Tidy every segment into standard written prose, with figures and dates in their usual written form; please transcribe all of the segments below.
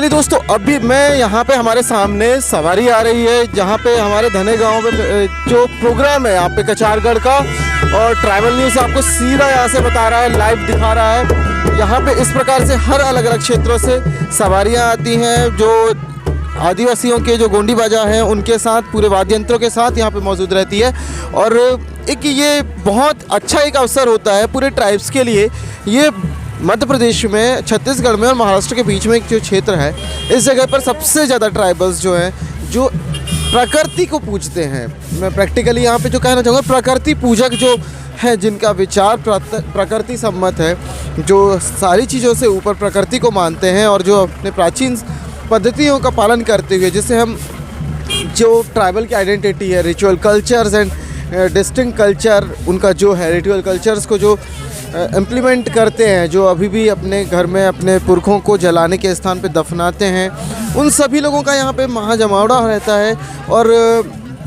चलिए दोस्तों, अभी मैं यहाँ पे हमारे सामने सवारी आ रही है जहाँ पे हमारे धने गांव में जो प्रोग्राम है यहाँ पे कचारगढ़ का, और ट्राइबल न्यूज़ आपको सीधा यहाँ से बता रहा है, लाइव दिखा रहा है। यहाँ पे इस प्रकार से हर अलग अलग क्षेत्रों से सवारियाँ आती हैं जो आदिवासियों के जो गोंडी बाजा हैं उनके साथ, पूरे वाद्य यंत्रों के साथ यहाँ पे मौजूद रहती है। और एक ये बहुत अच्छा एक अवसर होता है पूरे ट्राइब्स के लिए। ये मध्य प्रदेश में, छत्तीसगढ़ में और महाराष्ट्र के बीच में एक जो क्षेत्र है, इस जगह पर सबसे ज़्यादा ट्राइबल्स जो हैं जो प्रकृति को पूजते हैं। मैं प्रैक्टिकली यहाँ पे जो कहना चाहूँगा, प्रकृति पूजक जो है, जिनका विचार प्रकृति सम्मत है, जो सारी चीज़ों से ऊपर प्रकृति को मानते हैं और जो अपने प्राचीन पद्धतियों का पालन करते हुए, जिससे हम जो ट्राइबल की आइडेंटिटी है, ritual cultures and distinct culture, उनका जो है रिचुअल कल्चर्स को जो इम्प्लीमेंट करते हैं, जो अभी भी अपने घर में अपने पुरखों को जलाने के स्थान पे दफनाते हैं, उन सभी लोगों का यहाँ पे महाजमावड़ा रहता है। और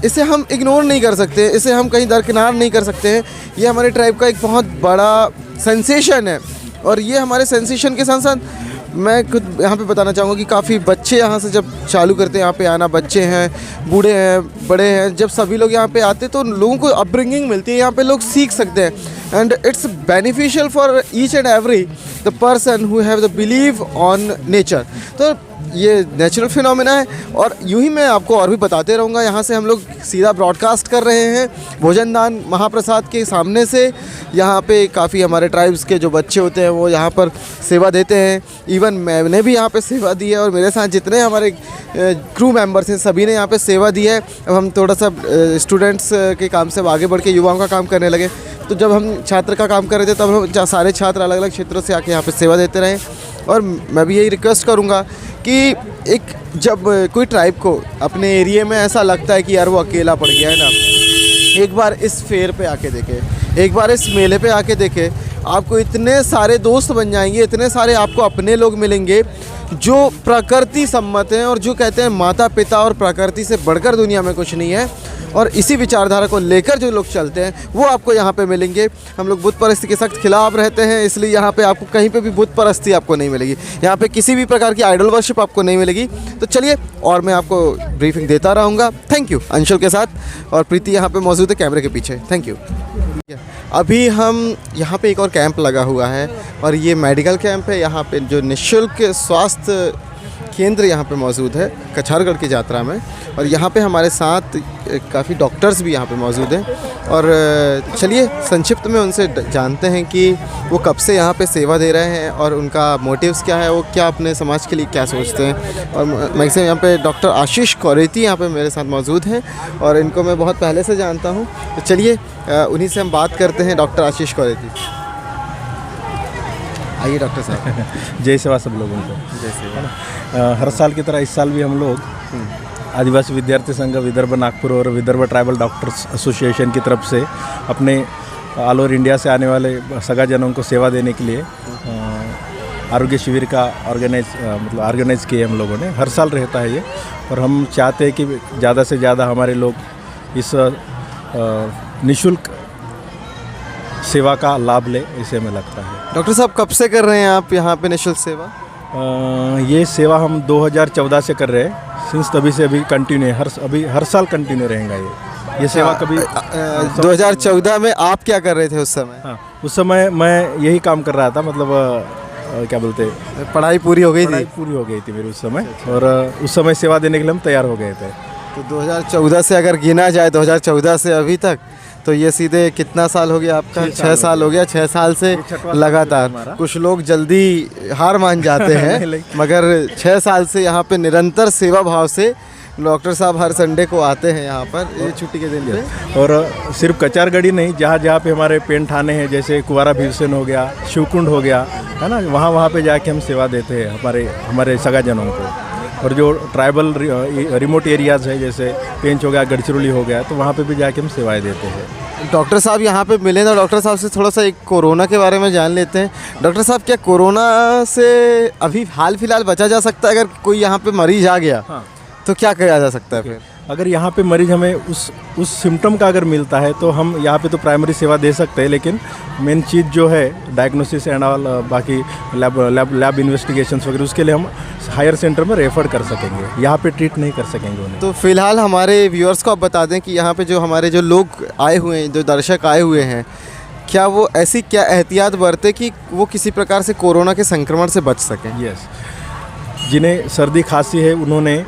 इसे हम इग्नोर नहीं कर सकते, इसे हम कहीं दरकिनार नहीं कर सकते हैं। ये हमारे ट्राइब का एक बहुत बड़ा सेंसेशन है। और ये हमारे सेंसेशन के साथ साथ मैं खुद यहाँ पे बताना चाहूँगा कि काफ़ी बच्चे यहाँ से जब चालू करते हैं यहाँ पे आना, बच्चे हैं, बूढ़े हैं, बड़े हैं, जब सभी लोग यहाँ पे आते तो लोगों को अपब्रिंगिंग मिलती है, यहाँ पे लोग सीख सकते हैं। And it's beneficial for each and every the person who have the believe on nature. तो ये नेचुरल फिनोमेना है और यूं ही मैं आपको और भी बताते रहूँगा। यहाँ से हम लोग सीधा ब्रॉडकास्ट कर रहे हैं भोजनदान महाप्रसाद के सामने से। यहाँ पे काफ़ी हमारे ट्राइब्स के जो बच्चे होते हैं वो यहाँ पर सेवा देते हैं। इवन मैंने भी यहाँ पे सेवा दी है और मेरे साथ जितने हमारे क्रू मेंबर्स हैं सभी ने यहाँ पे सेवा दी है। अब हम थोड़ा सा स्टूडेंट्स के काम से आगे बढ़ के युवाओं का काम करने लगे। तो जब हम छात्र का काम कर रहे थे तब हम सारे छात्र अलग अलग क्षेत्रों से आके यहाँ पे सेवा देते रहे। और मैं भी यही रिक्वेस्ट करूँगा कि एक जब कोई ट्राइब को अपने एरिया में ऐसा लगता है कि यार वो अकेला पड़ गया है ना, एक बार इस फेयर पे आके देखें, एक बार इस मेले पे आके देखें, आपको इतने सारे दोस्त बन जाएंगे, इतने सारे आपको अपने लोग मिलेंगे जो प्रकृति सम्मत हैं और जो कहते हैं माता पिता और प्रकृति से बढ़कर दुनिया में कुछ नहीं है। और इसी विचारधारा को लेकर जो लोग चलते हैं वो आपको यहाँ पे मिलेंगे। हम लोग बुत परस्ती के सख्त खिलाफ रहते हैं, इसलिए यहाँ पे आपको कहीं पे भी बुत परस्ती आपको नहीं मिलेगी। यहाँ पे किसी भी प्रकार की आइडल वर्शिप आपको नहीं मिलेगी। तो चलिए, और मैं आपको ब्रीफिंग देता रहूँगा। Thank you. अंशुल के साथ, और प्रीति यहाँ पे मौजूद है कैमरे के पीछे। Thank you. अभी हम यहाँ पे एक और कैंप लगा हुआ है और ये मेडिकल कैंप है। यहाँ पे जो निःशुल्क स्वास्थ्य केंद्र यहाँ पे मौजूद है कचारगढ़ की यात्रा में। और यहाँ पे हमारे साथ काफ़ी डॉक्टर्स भी यहाँ पे मौजूद हैं। और चलिए संक्षिप्त में उनसे जानते हैं कि वो कब से यहाँ पे सेवा दे रहे हैं और उनका मोटिव्स क्या है, वो क्या अपने समाज के लिए क्या सोचते हैं। और मैक्सिमम यहाँ पे डॉक्टर आशीष कौरेती यहाँ पे मेरे साथ मौजूद हैं और इनको मैं बहुत पहले से जानता हूँ। तो चलिए उन्हीं से हम बात करते हैं। डॉक्टर आशीष कौरेती, आइए डॉक्टर साहब। जय सेवा सब लोगों को। जय सेवा। हर साल की तरह इस साल भी हम लोग आदिवासी विद्यार्थी संघ विदर्भ नागपुर और विदर्भ ट्राइबल डॉक्टर्स एसोसिएशन की तरफ से अपने ऑल ओवर इंडिया से आने वाले सगाजनों को सेवा देने के लिए आरोग्य शिविर का ऑर्गेनाइज किए हम लोगों ने। हर साल रहता है ये, और हम चाहते हैं कि ज़्यादा से ज़्यादा हमारे लोग इस निःशुल्क सेवा का लाभ ले, ऐसे हमें लगता है। डॉक्टर साहब, कब से कर रहे हैं आप यहाँ पे निःशुल्क सेवा? ये सेवा हम 2014 से कर रहे हैं। सिंस तभी से अभी कंटिन्यू है, हर साल कंटिन्यू रहेगा ये सेवा। कभी 2014 में आप क्या कर रहे थे उस समय? हाँ, उस समय मैं यही काम कर रहा था, मतलब क्या बोलते, पढ़ाई पूरी हो गई थी? पूरी हो गई थी मेरी उस समय, और उस समय सेवा देने के लिए हम तैयार हो गए थे। तो 2014 से अगर गिना जाए, 2014 से अभी तक, तो ये सीधे कितना साल हो गया आपका? 6 साल हो गया। 6 साल से लगातार। कुछ लोग जल्दी हार मान जाते हैं मगर 6 साल से यहाँ पे निरंतर सेवा भाव से डॉक्टर साहब हर संडे को आते हैं यहाँ पर, ये छुट्टी के दिन पे। और सिर्फ कचारगढ़ ही नहीं, जहाँ जहाँ पे हमारे पेंट थाने हैं, जैसे कुंवारा भीमसेन हो गया, शिवकुंड हो गया, है ना, वहाँ पे जाके हम सेवा देते हैं हमारे सगाजनों को। और जो ट्राइबल रिमोट एरियाज़ है, जैसे पेंच हो गया, गढ़चिरौली हो गया, तो वहाँ पे भी जाके हम सेवाएं देते हैं। डॉक्टर साहब यहाँ पे मिले ना, डॉक्टर साहब से थोड़ा सा एक कोरोना के बारे में जान लेते हैं। डॉक्टर साहब, क्या कोरोना से अभी हाल फिलहाल बचा जा सकता है? अगर कोई यहाँ पे मरीज आ गया, हाँ, तो क्या किया जा सकता है फिर? अगर यहाँ पे मरीज हमें उस सिम्टम का अगर मिलता है तो हम यहाँ पे तो प्राइमरी सेवा दे सकते हैं, लेकिन मेन चीज़ जो है डायग्नोसिस एंड ऑल, बाकी लैब इन्वेस्टिगेशंस वगैरह, उसके लिए हम हायर सेंटर में रेफर कर सकेंगे, यहाँ पे ट्रीट नहीं कर सकेंगे उन्हें। तो फिलहाल हमारे व्यूअर्स को आप बता दें कि यहाँ पे जो हमारे जो लोग आए हुए हैं, जो दर्शक आए हुए हैं, क्या वो ऐसी क्या एहतियात बरते कि वो किसी प्रकार से कोरोना के संक्रमण से बच सकें? यस, जिन्हें सर्दी खांसी है उन्होंने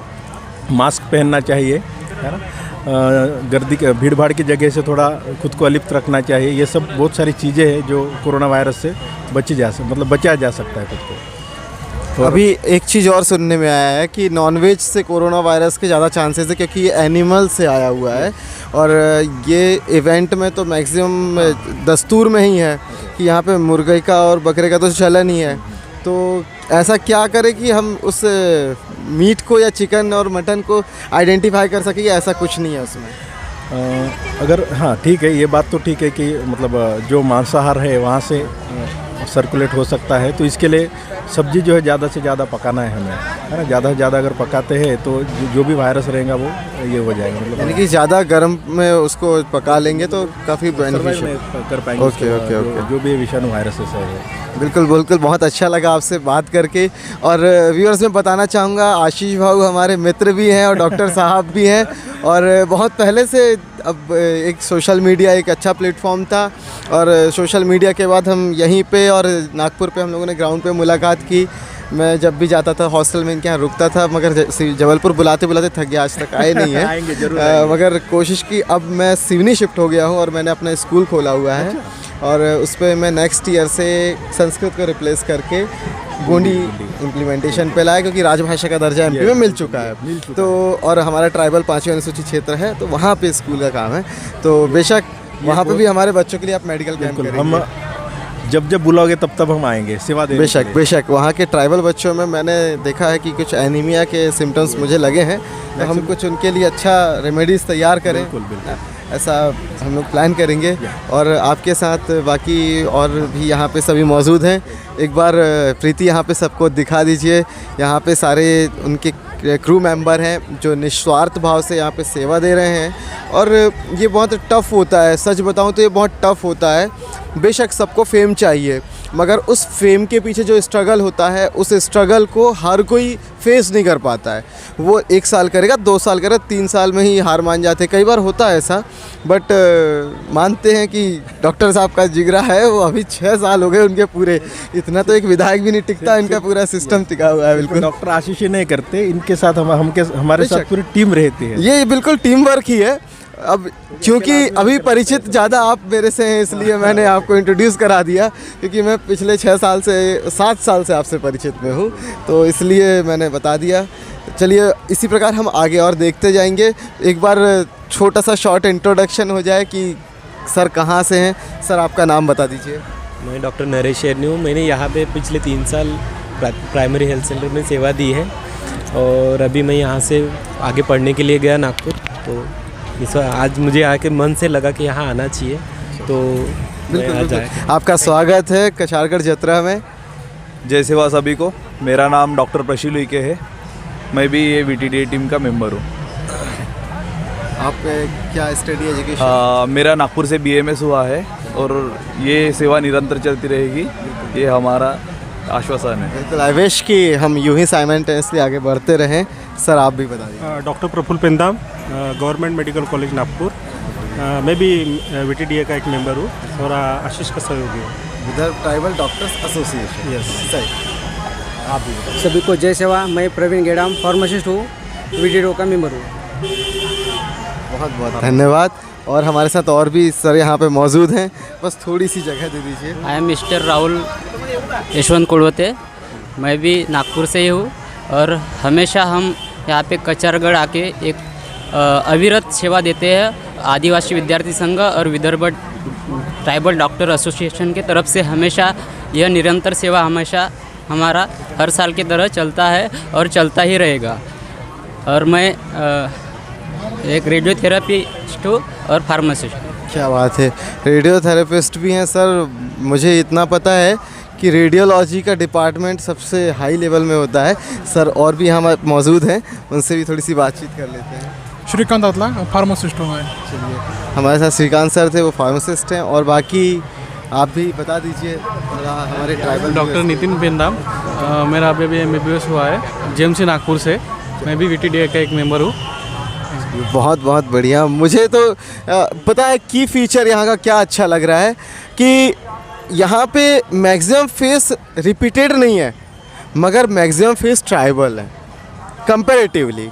मास्क पहनना चाहिए, है ना, गर्दी भीड़ भाड़ की जगह से थोड़ा खुद को अलिप्त रखना चाहिए। ये सब बहुत सारी चीज़ें हैं जो कोरोना वायरस से बचाया जा सकता है खुद को। अभी एक चीज़ और सुनने में आया है कि नॉनवेज से कोरोना वायरस के ज़्यादा चांसेस है, क्योंकि ये एनिमल से आया हुआ है और ये इवेंट में तो मैक्सिमम दस्तूर में ही है कि यहाँ पे मुर्गे का और बकरे का तो चलन ही है। तो ऐसा क्या करें कि हम उस मीट को या चिकन और मटन को आइडेंटिफाई कर सकें, ऐसा कुछ नहीं है उसमें? अगर हाँ ठीक है, ये बात तो ठीक है कि मतलब जो मांसाहार है वहाँ से सर्कुलेट हो सकता है, तो इसके लिए सब्जी जो है ज़्यादा से ज़्यादा पकाना है हमें, है ना। ज़्यादा से ज़्यादा अगर पकाते हैं तो जो भी वायरस रहेगा वो ये हो जाएगा, मतलब यानी कि ज़्यादा गर्म में उसको पका लेंगे तो काफ़ी बेनिफिशियल कर पाएंगे। ओके। जो भी विषाणु वायरस है। बिल्कुल बिल्कुल, बहुत अच्छा लगा आपसे बात करके। और व्यूअर्स में बताना चाहूँगा, आशीष भाऊ हमारे मित्र भी हैं और डॉक्टर साहब भी हैं, और बहुत पहले से अब एक सोशल मीडिया एक अच्छा प्लेटफॉर्म था, और सोशल मीडिया के बाद हम यहीं पे और नागपुर पे हम लोगों ने ग्राउंड पे मुलाकात की। मैं जब भी जाता था हॉस्टल में इनके यहाँ रुकता था, मगर जबलपुर बुलाते बुलाते थक गया, आज तक आए नहीं है। आएंगे जरूर मगर कोशिश की। अब मैं सिवनी शिफ्ट हो गया हूँ और मैंने अपना स्कूल खोला हुआ है, और उस पर मैं नेक्स्ट ईयर से संस्कृत को रिप्लेस करके गोंडी इम्प्लीमेंटेशन पे लाया, क्योंकि राजभाषा का दर्जा एमपी में मिल चुका है। तो और हमारा ट्राइबल 5वीं अनुसूचित क्षेत्र है, तो वहाँ पे स्कूल का काम है। तो बेशक वहाँ पे भी हमारे बच्चों के लिए आप मेडिकल कैंप करेंगे। हम जब बुलाओगे तब हम आएंगे सेवा देने। बेशक वहाँ के ट्राइबल बच्चों में मैंने देखा है कि कुछ एनीमिया के सिम्टम्स मुझे लगे हैं, तो हम कुछ उनके लिए अच्छा रेमेडीज़ तैयार करें। बिल्कुल ऐसा हम लोग प्लान करेंगे। और आपके साथ बाकी और भी यहाँ पे सभी मौजूद हैं। एक बार प्रीति यहाँ पे सबको दिखा दीजिए। यहाँ पे सारे उनके क्रू मेंबर हैं जो निस्वार्थ भाव से यहाँ पे सेवा दे रहे हैं, और ये बहुत टफ़ होता है। सच बताऊँ तो ये बहुत टफ़ होता है। बेशक सबको फेम चाहिए, मगर उस फेम के पीछे जो स्ट्रगल होता है, उस स्ट्रगल को हर कोई फेस नहीं कर पाता है। वो 1 साल करेगा, 2 साल करेगा, 3 साल में ही हार मान जाते हैं। कई बार होता है ऐसा, बट मानते हैं कि डॉक्टर साहब का जिगरा है। वो अभी 6 साल हो गए उनके पूरे, इतना तो एक विधायक भी नहीं टिकता, इनका पूरा सिस्टम टिका हुआ है। बिल्कुल डॉक्टर आशीष ही नहीं करते, इनके साथ हमारे साथ पूरी टीम रहती है। ये बिल्कुल टीम वर्क ही है। अब क्योंकि अभी परिचित ज़्यादा आप मेरे से हैं, इसलिए मैंने आपको इंट्रोड्यूस करा दिया, क्योंकि मैं पिछले 7 साल से आपसे परिचित में हूँ, तो इसलिए मैंने बता दिया। चलिए इसी प्रकार हम आगे और देखते जाएंगे। एक बार छोटा सा शॉर्ट इंट्रोडक्शन हो जाए कि सर कहाँ से हैं। सर आपका नाम बता दीजिए। मैं डॉक्टर नरेश शेरनी हूँ। मैंने यहाँ पे पिछले 3 साल प्राइमरी हेल्थ सेंटर में सेवा दी है, और अभी मैं यहाँ से आगे पढ़ने के लिए गया नागपुर। तो आज मुझे आके मन से लगा कि यहाँ आना चाहिए, तो बिल्कुल आपका स्वागत है कचारगढ़ जत्रा में। जय सेवा सभी को। मेरा नाम डॉक्टर प्रशील उइके है। मैं भी ये VTDA टीम का मेंबर हूँ। आप क्या स्टडी एजुकेशन? मेरा नागपुर से BMS हुआ है, और ये सेवा निरंतर चलती रहेगी, ये हमारा आश्वासन है। बिल्कुल, आई विश कि हम यूं ही साइमल्टेनियसली आगे बढ़ते रहें। सर आप भी बता दीजिए। Doctor Praful Pendam, government medical college Nagpur. मैं भी VTDA का एक मेंबर हूँ और आशीष का सहयोगी हूँ। Vidarbha tribal doctors association. Yes सही। आप भी बताइए। सभी को जय सेवा। मैं प्रवीण गेडाम, फार्मासिस्ट हूँ, VTDA का मेंबर हूँ। बहुत बहुत धन्यवाद। और हमारे साथ और भी सर यहाँ पे मौजूद हैं, बस थोड़ी सी जगह दे दीजिए। I am mister Rahul Yashwant Kudwate. मैं भी नागपुर से ही हूँ, और हमेशा हम यहाँ पे कचारगढ़ आके एक अविरत सेवा देते हैं। आदिवासी विद्यार्थी संघ और विदर्भ ट्राइबल डॉक्टर एसोसिएशन के तरफ से हमेशा यह निरंतर सेवा हमेशा हमारा हर साल की तरह चलता है और चलता ही रहेगा। और मैं एक रेडियोथेरेपिस्ट हूँ और फार्मासिस्ट। क्या बात है, रेडियोथेरेपिस्ट भी हैं सर। मुझे इतना पता है कि रेडियोलॉजी का डिपार्टमेंट सबसे हाई लेवल में होता है। सर और भी हम मौजूद हैं, उनसे भी थोड़ी सी बातचीत कर लेते हैं। श्रीकांत आतला फार्मासिस्ट हूँ मैं। हमारे साथ श्रीकांत सर थे, वो फार्मासिस्ट हैं। और बाकी आप भी बता दीजिए थोड़ा हमारे ट्राइबल। डॉक्टर नितिन बेंदाम, मेरा अभी अभी MBBS हुआ है जेएमसी नागपुर से। मैं भी VTDA का एक मेंबर हूँ। बहुत बहुत बढ़िया। मुझे तो पता है की फीचर यहाँ का क्या अच्छा लग रहा है कि यहाँ पे मैक्सिमम फेस रिपीटेड नहीं है, मगर मैक्सिमम फेस ट्राइबल है कंपैरेटिवली।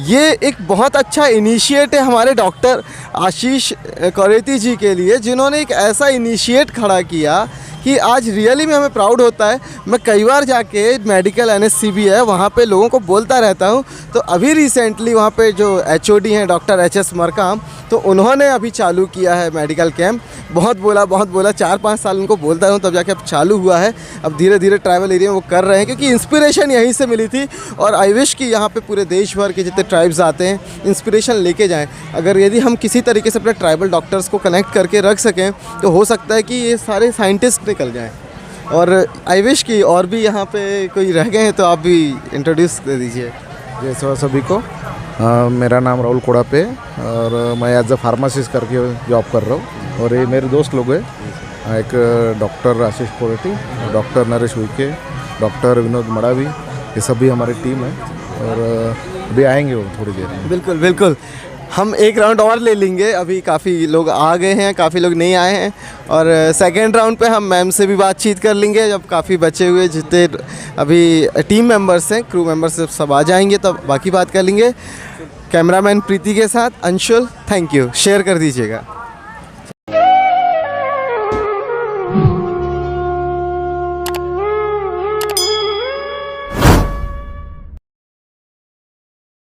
ये एक बहुत अच्छा इनिशिएट है हमारे डॉक्टर आशीष कौरेती जी के लिए, जिन्होंने एक ऐसा इनिशिएट खड़ा किया कि आज रियली में हमें प्राउड होता है। मैं कई बार जाके मेडिकल NSCB है वहाँ पे लोगों को बोलता रहता हूँ। तो अभी रिसेंटली वहाँ पे जो HOD हैं डॉक्टर HS मरकाम, तो उन्होंने अभी चालू किया है मेडिकल कैंप। बहुत बोला 4-5 साल उनको बोलता हूँ, तब जाके अब चालू हुआ है। अब धीरे धीरे ट्राइबल एरिया में वो कर रहे हैं, क्योंकि इंस्पिरेशन यहीं से मिली थी। और आई विश कि यहाँ पे पूरे देश भर के जितने ट्राइब्स आते हैं इंस्पिरेशन लेके जाएं। अगर यदि हम किसी तरीके से अपने ट्राइबल डॉक्टर्स को कनेक्ट करके रख सकें तो हो सकता है कि ये सारे साइंटिस्ट निकल जाएं। और आई विश कि और भी यहाँ पे कोई रह गए हैं तो आप भी इंट्रोड्यूस कर दीजिए। जैसे सभी को मेरा नाम राहुल कोड़ापे और मैं एज अ फार्मासिस्ट करके जॉब कर रहा हूँ। और ये मेरे दोस्त लोग हैं, एक डॉक्टर आशीष कोरेटी, डॉक्टर नरेश उइके, डॉक्टर विनोद मड़ावी, ये सभी हमारी टीम है। और अभी आएंगे वो थोड़ी देर में। बिल्कुल बिल्कुल, हम एक राउंड और ले लेंगे। अभी काफ़ी लोग आ गए हैं, काफ़ी लोग नहीं आए हैं। और सेकेंड राउंड पे हम मैम से भी बातचीत कर लेंगे। जब काफ़ी बचे हुए जितने अभी टीम मेंबर्स हैं, क्रू मेंबर्स सब आ जाएंगे तब बाकी बात कर लेंगे। कैमरामैन प्रीति के साथ अंशुल, थैंक यू। शेयर कर दीजिएगा।